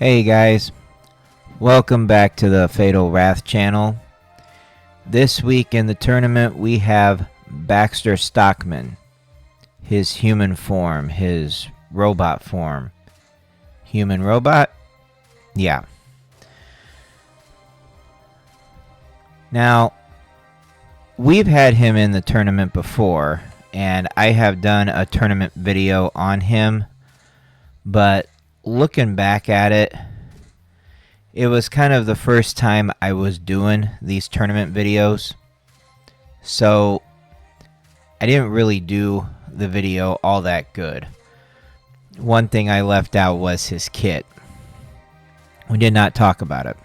Hey guys, welcome back to the Fatal Wrath channel. This week in the tournament we have Baxter Stockman, his human form, his robot form. Human robot? Yeah. Now, we've had him in the tournament before, and I have done a tournament video on him, but looking back at it, it was kind of the first time I was doing these tournament videos, so I didn't really do the video all that good. One thing I left out was his kit. We did not talk about it.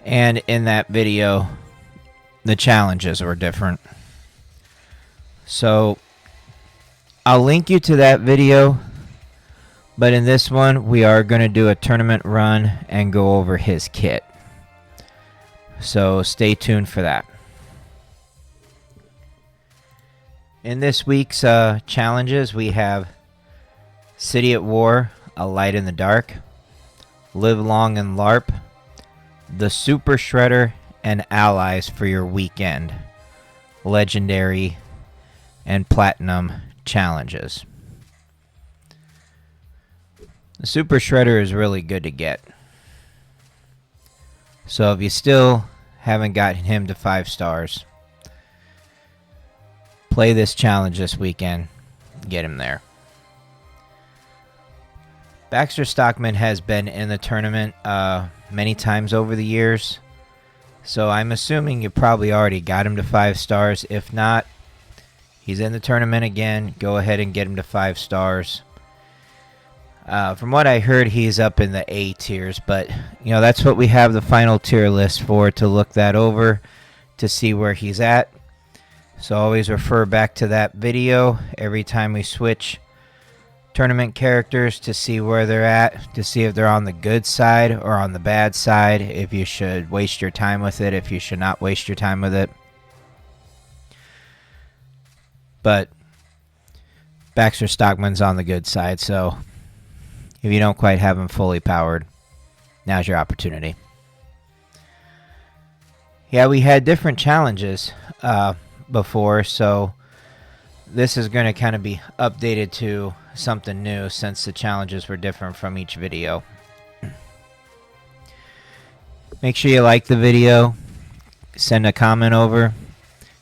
And in that video, the challenges were different. So I'll link you to that video. But in this one, we are going to do a tournament run and go over his kit. So stay tuned for that. In this week's challenges, we have City at War, A Light in the Dark, Live Long and Larp, the Super Shredder, and Allies for your weekend. Legendary and Platinum challenges. The Super Shredder is really good to get. So if you still haven't gotten him to 5 stars, play this challenge this weekend. Get him there. Baxter Stockman has been in the tournament many times over the years. So I'm assuming you probably already got him to 5 stars. If not, he's in the tournament again. Go ahead and get him to 5 stars. From what I heard, he's up in the A tiers, but you know that's what we have the final tier list for, to look that over to see where he's at. So always refer back to that video every time we switch tournament characters to see where they're at, to see if they're on the good side or on the bad side, if you should waste your time with it, if you should not waste your time with it. But Baxter Stockman's on the good side, so if you don't quite have him fully powered, now's your opportunity. Yeah, we had different challenges before, so this is going to kind of be updated to something new since the challenges were different from each video. Make sure you like the video, send a comment over,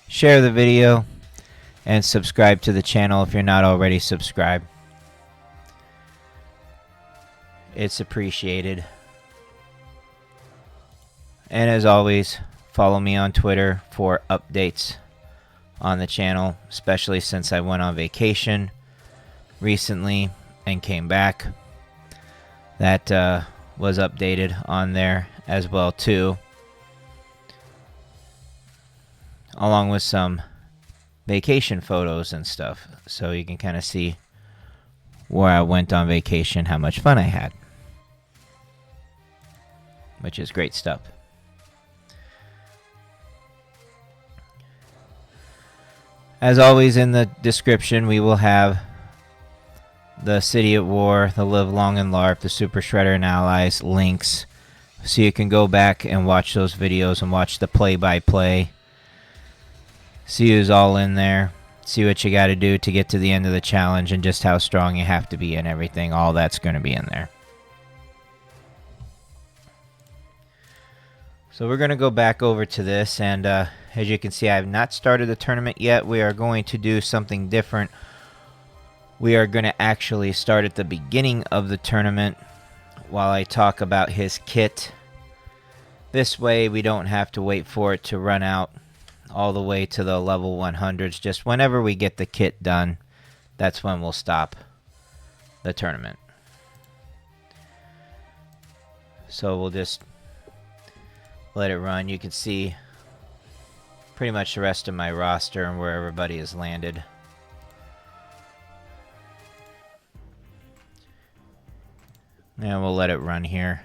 share the video, and subscribe to the channel if you're not already subscribed. It's appreciated. And as always, follow me on Twitter for updates on the channel, especially since I went on vacation recently and came back. That was updated on there as well too, along with some vacation photos and stuff, so you can kind of see where I went on vacation, how much fun I had, which is great stuff. As always, in the description we will have the City at War, the Live Long and Larp, the Super Shredder and Allies links, so you can go back and watch those videos and watch the play-by-play. See who's all in there, see what you got to do to get to the end of the challenge, and just how strong you have to be and everything. All that's going to be in there. So we're going to go back over to this, and as you can see, I have not started the tournament yet. We are going to do something different. We are going to actually start at the beginning of the tournament while I talk about his kit. This way we don't have to wait for it to run out all the way to the level 100s. Just whenever we get the kit done, that's when we'll stop the tournament. So we'll just let it run. You can see pretty much the rest of my roster and where everybody has landed. And we'll let it run here.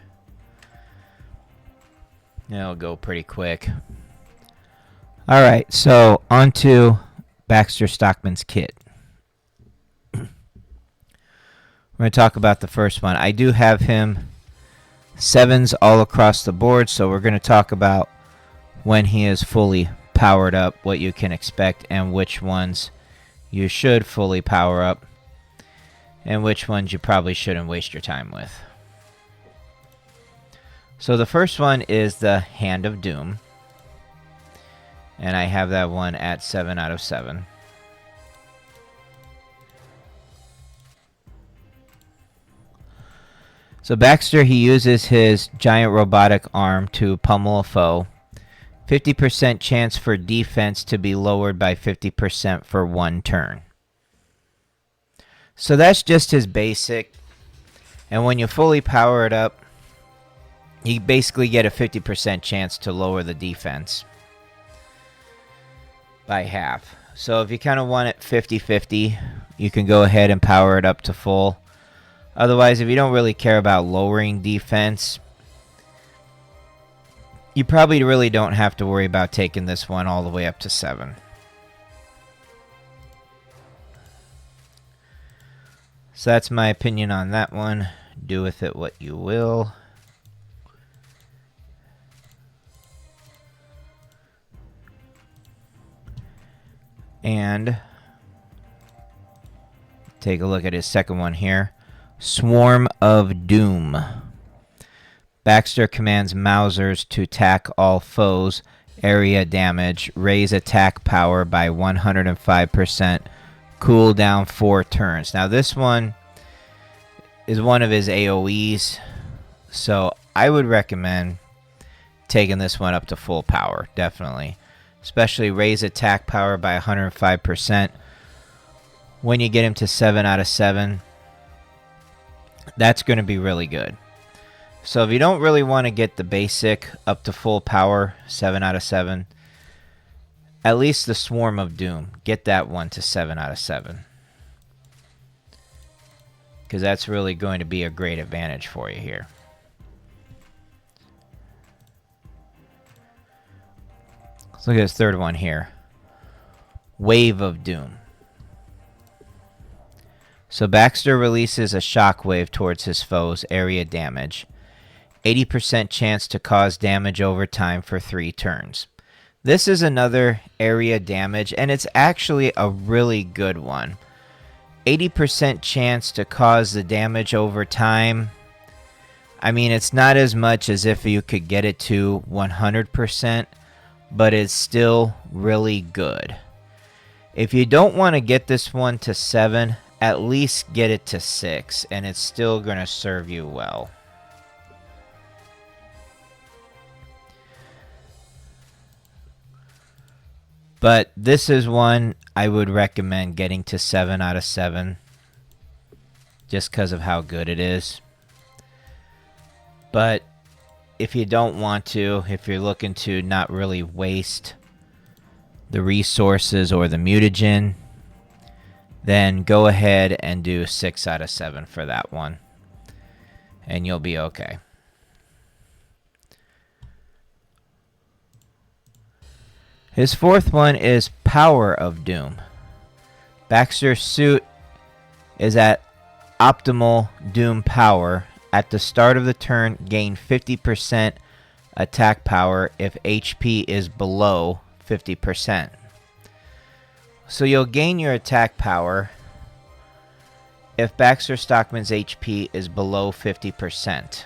It'll go pretty quick. Alright, so on to Baxter Stockman's kit. We're going to talk about the first one. I do have him 7s all across the board, so we're going to talk about when he is fully powered up, what you can expect, and which ones you should fully power up, and which ones you probably shouldn't waste your time with. So the first one is the Hand of Doom, and I have that one at 7 out of 7. So Baxter, he uses his giant robotic arm to pummel a foe. 50% chance for defense to be lowered by 50% for 1 turn. So that's just his basic. And when you fully power it up, you basically get a 50% chance to lower the defense by half. So if you kind of want it 50-50, you can go ahead and power it up to full. Otherwise, if you don't really care about lowering defense, you probably really don't have to worry about taking this one all the way up to 7. So that's my opinion on that one. Do with it what you will. And take a look at his second one here. Swarm of Doom. Baxter commands Mausers to attack all foes. Area damage. Raise attack power by 105%. Cool down 4 turns. Now this one is one of his AoEs. So I would recommend taking this one up to full power. Definitely. Especially raise attack power by 105%. When you get him to 7 out of 7, that's going to be really good. So if you don't really want to get the basic up to full power, 7 out of 7, at least the Swarm of Doom, get that one to 7 out of 7. Because that's really going to be a great advantage for you here. Let's look at his third one here. Wave of Doom. So Baxter releases a shockwave towards his foes, area damage. 80% chance to cause damage over time for 3 turns. This is another area damage, and it's actually a really good one. 80% chance to cause the damage over time. I mean, it's not as much as if you could get it to 100%, but it's still really good. If you don't want to get this one to 7, at least get it to 6, and it's still going to serve you well. But this is one I would recommend getting to 7 out of 7, just because of how good it is. But if you don't want to, if you're looking to not really waste the resources or the mutagen, then go ahead and do 6 out of 7 for that one, and you'll be okay. His fourth one is Power of Doom. Baxter's suit is at optimal Doom power. At the start of the turn, gain 50% attack power if HP is below 50%. So you'll gain your attack power if Baxter Stockman's HP is below 50%.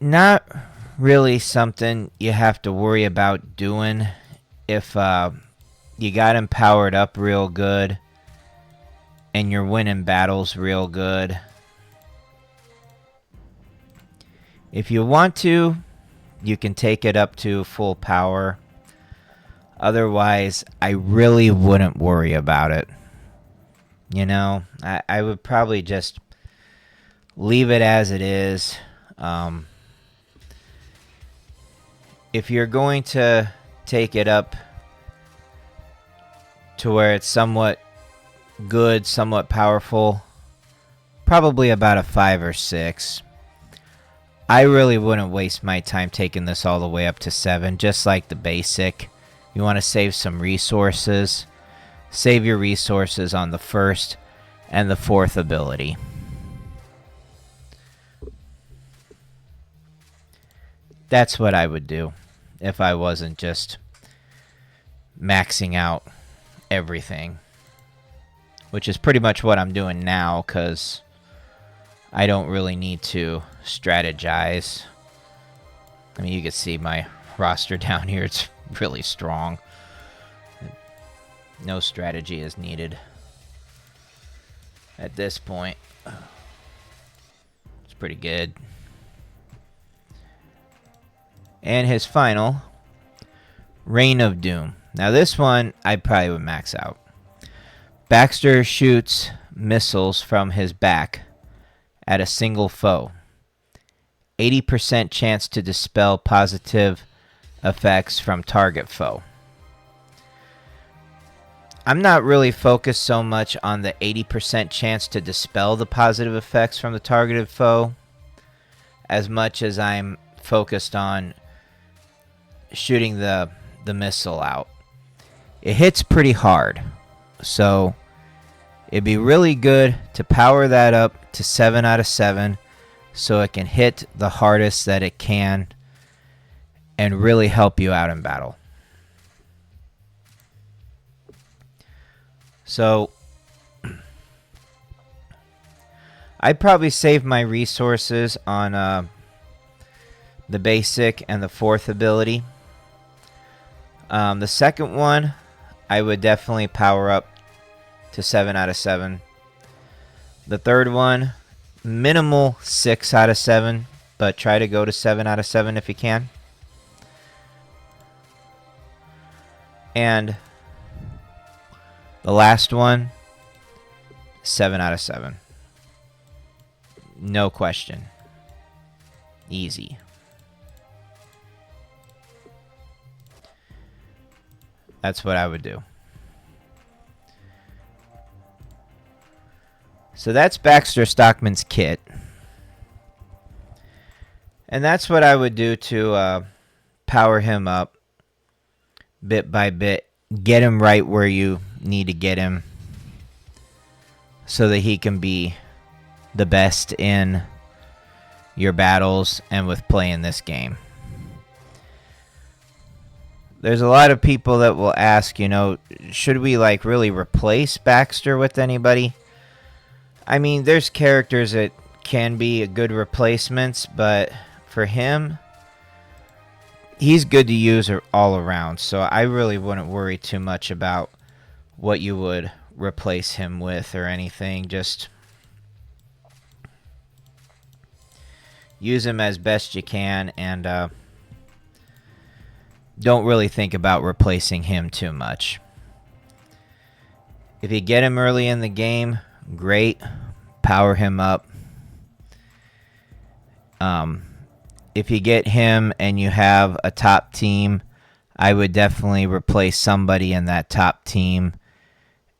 Not really something you have to worry about doing if you got him powered up real good and you're winning battles real good. If you want to, you can take it up to full power. Otherwise, I really wouldn't worry about it. You know, I would probably just leave it as it is. If you're going to take it up to where it's somewhat good, somewhat powerful, probably about a 5 or 6. I really wouldn't waste my time taking this all the way up to 7, just like the basic. You want to save some resources. Save your resources on the first and the 4th ability. That's what I would do if I wasn't just maxing out everything, which is pretty much what I'm doing now because I don't really need to strategize. I mean, you can see my roster down here. It's really strong. No strategy is needed at this point. It's pretty good. And his final, Reign of Doom. Now this one, I probably would max out. Baxter shoots missiles from his back at a single foe. 80% chance to dispel positive effects from target foe. I'm not really focused so much on the 80% chance to dispel the positive effects from the targeted foe as much as I'm focused on shooting the missile out. It hits pretty hard, so it'd be really good to power that up to 7 out of 7 so it can hit the hardest that it can and really help you out in battle. So I'd probably save my resources on the basic and the 4th ability. The second one, I would definitely power up to 7 out of 7. The third one, minimal 6 out of 7, but try to go to 7 out of 7 if you can. And the last one, 7 out of 7. No question. Easy. That's what I would do. So that's Baxter Stockman's kit. And that's what I would do to power him up bit by bit. Get him right where you need to get him so that he can be the best in your battles and with playing this game. There's a lot of people that will ask, you know, should we like really replace Baxter with anybody? I mean, there's characters that can be good replacements, but for him, he's good to use all around. So I really wouldn't worry too much about what you would replace him with or anything. Just use him as best you can and don't really think about replacing him too much. If you get him early in the game, great. Power him up. If you get him and you have a top team, I would definitely replace somebody in that top team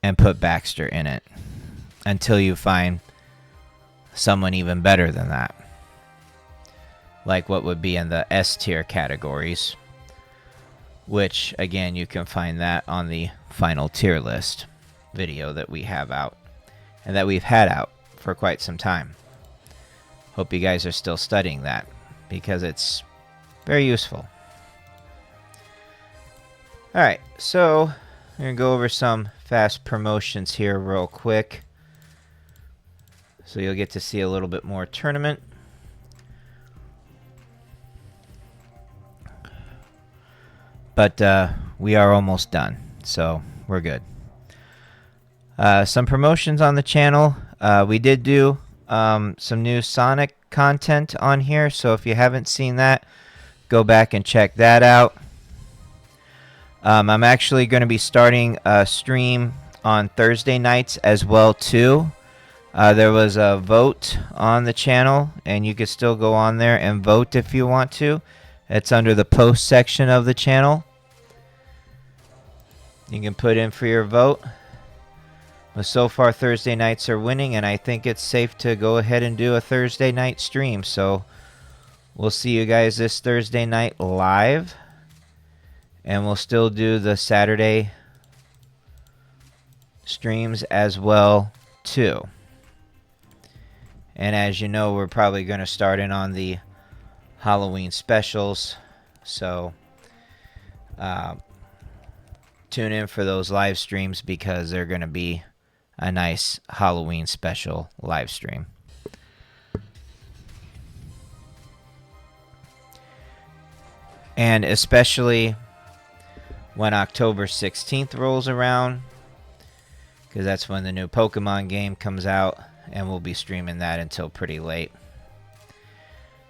and put Baxter in it until you find someone even better than that. Like what would be in the S tier categories, which again you can find that on the final tier list video that we have out and that we've had out for quite some time. Hope you guys are still studying that because it's very useful. Alright, so we're going to go over some fast promotions here real quick. So you'll get to see a little bit more tournament. But we are almost done, so we're good. Some promotions on the channel. We did do some new Sonic content on here, so if you haven't seen that, go back and check that out. I'm actually going to be starting a stream on Thursday nights as well too. There was a vote on the channel, and you can still go on there and vote if you want to. It's under the post section of the channel. You can put in for your vote. But so far, Thursday nights are winning, and I think it's safe to go ahead and do a Thursday night stream. So we'll see you guys this Thursday night live. And we'll still do the Saturday streams as well too. And as you know, we're probably going to start in on the Halloween specials. So tune in for those live streams because they're going to be a nice Halloween special live stream. And especially when October 16th rolls around, because that's when the new Pokemon game comes out, and we'll be streaming that until pretty late.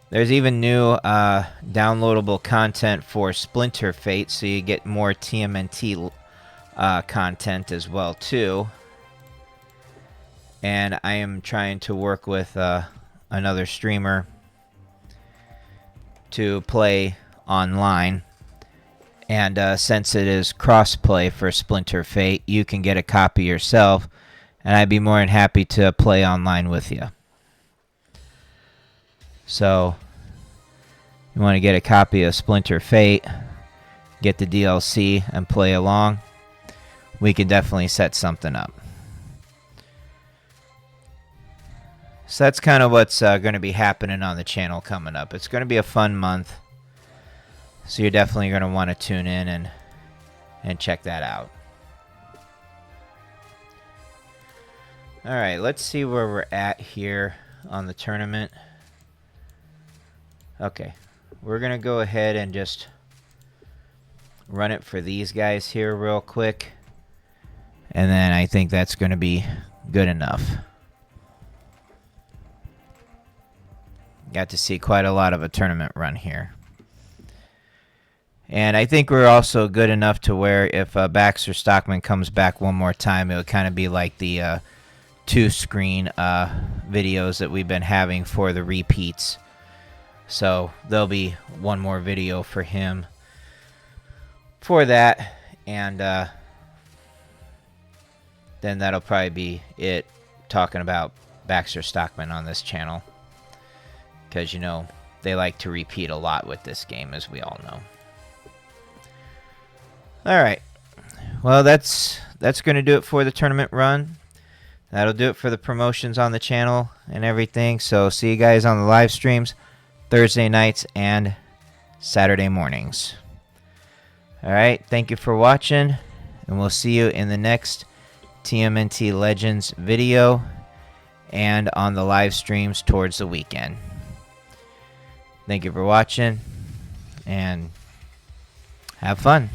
There's even new downloadable content for Splinter Fate, so you get more TMNT content as well too. And I am trying to work with another streamer to play online. And since it is cross-play for Splinter Fate, you can get a copy yourself, and I'd be more than happy to play online with you. So, you want to get a copy of Splinter Fate, get the DLC, and play along, we can definitely set something up. So that's kind of what's going to be happening on the channel coming up. It's going to be a fun month. So you're definitely going to want to tune in and check that out. Alright, let's see where we're at here on the tournament. Okay, we're going to go ahead and just run it for these guys here real quick. And then I think that's going to be good enough. Got to see quite a lot of a tournament run here. And I think we're also good enough to where if Baxter Stockman comes back one more time, it would kind of be like the two-screen videos that we've been having for the repeats. So there'll be one more video for him for that. And then that'll probably be it talking about Baxter Stockman on this channel. Because, you know, they like to repeat a lot with this game, as we all know. Alright, well that's going to do it for the tournament run. That'll do it for the promotions on the channel and everything. So see you guys on the live streams Thursday nights and Saturday mornings. Alright, thank you for watching, and we'll see you in the next TMNT Legends video and on the live streams towards the weekend. Thank you for watching, and have fun.